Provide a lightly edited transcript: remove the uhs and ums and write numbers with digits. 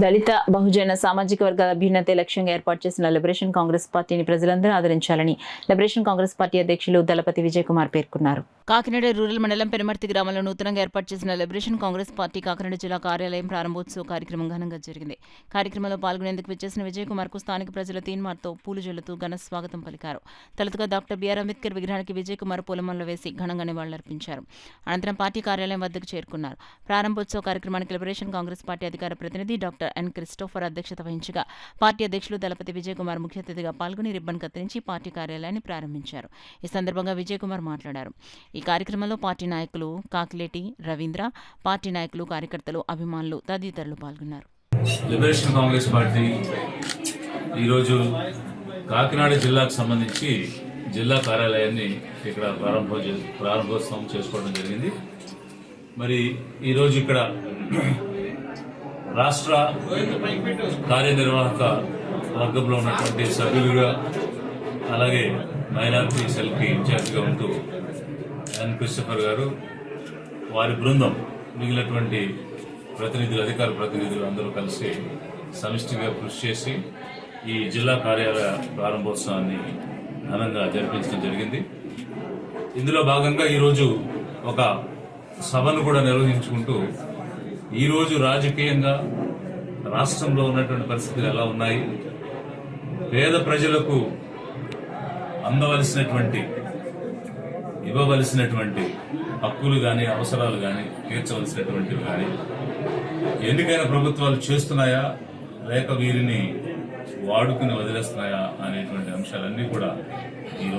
దళిత బహుజన సామాజిక వర్గాల అభ్యున్నతే లక్ష్యంగా ఏర్పాటు చేసిన లిబరేషన్ కాంగ్రెస్ పార్టీని ప్రజలందరూ ఆదరించాలని లిబరేషన్ కాంగ్రెస్ పార్టీ అధ్యక్షులు దళపతి విజయ్ కుమార్ పేర్కొన్నారు. కాకినాడ రూరల్ మండలం పెనుమర్తి గ్రామంలో నూతనంగా ఏర్పాటు చేసిన లిబరేషన్ కాంగ్రెస్ పార్టీ కాకినాడ జిల్లా కార్యాలయం ప్రారంభోత్సవ కార్యక్రమం ఘనంగా జరిగింది. కార్యక్రమంలో పాల్గొనేందుకు విచ్చేసిన విజయ్ కుమార్ కు స్థానిక ప్రజల తీన్మార్తో పూలు జల్లుతూ ఘన స్వాగతం పలికారు. తొలుతగా డాక్టర్ బిఆర్ అంబేద్కర్ విగ్రహానికి విజయ్ కుమార్ పూలమాలలు వేసి ఘనంగా నివాళులర్పించారు. అనంతరం పార్టీ కార్యాలయం వద్దకు చేరుకున్నారు. ప్రారంభోత్సవ కార్యక్రమానికి లిబరేషన్ కాంగ్రెస్ పార్టీ అధికార ప్రతినిధి డాక్టర్ ఎన్ క్రిస్టోఫర్ అధ్యక్షత వహించగా పార్టీ అధ్యక్షులు దళపతి విజయ్ కుమార్ ముఖ్య అతిథిగా పాల్గొని రిబ్బన్ కత్తిరించి పార్టీ కార్యాలయాన్ని ప్రారంభించారు. ఈ సందర్భంగా విజయ్ కుమార్ మాట్లాడారు. ఈ కార్యక్రమంలో పార్టీ నాయకులు కాకిలేటి రవీంద్ర, పార్టీ నాయకులు, కార్యకర్తలు, అభిమానులు తదితరులు పాల్గొన్నారు. లిబరేషన్ కాంగ్రెస్ పార్టీ ఈరోజు కాకినాడ జిల్లాకు సంబంధించి జిల్లా కార్యాలయాన్ని ఇక్కడ ప్రారంభోత్సవం చేసుకోవడం జరిగింది. మరి ఈరోజు ఇక్కడ రాష్ట్ర కార్యనిర్వాహక వర్గంలో ఉన్నటువంటి సభ్యులుగా, అలాగే మైనారిటీ సెల్కి ఇన్ఛార్జిగా ఉంటూ ఎన్ క్రిస్టోఫర్ గారు, వారి బృందం, మిగిలినటువంటి ప్రతినిధులు, అధికార ప్రతినిధులు అందరూ కలిసి సమిష్టిగా కృషి చేసి ఈ జిల్లా కార్యాలయ ప్రారంభోత్సవాన్ని ఘనంగా జరిపించడం జరిగింది. ఇందులో భాగంగా ఈరోజు ఒక సభను కూడా నిర్వహించుకుంటూ ఈరోజు రాజకీయంగా రాష్ట్రంలో ఉన్నటువంటి పరిస్థితులు ఎలా ఉన్నాయి, పేద ప్రజలకు అందవలసినటువంటి, ఇవ్వవలసినటువంటి హక్కులు కానీ, అవసరాలు కానీ, తీర్చవలసినటువంటివి కానీ ఎన్నికైన ప్రభుత్వాలు చేస్తున్నాయా, లేక వీరిని వాడుకుని వదిలేస్తున్నాయా అనేటువంటి అంశాలన్నీ కూడా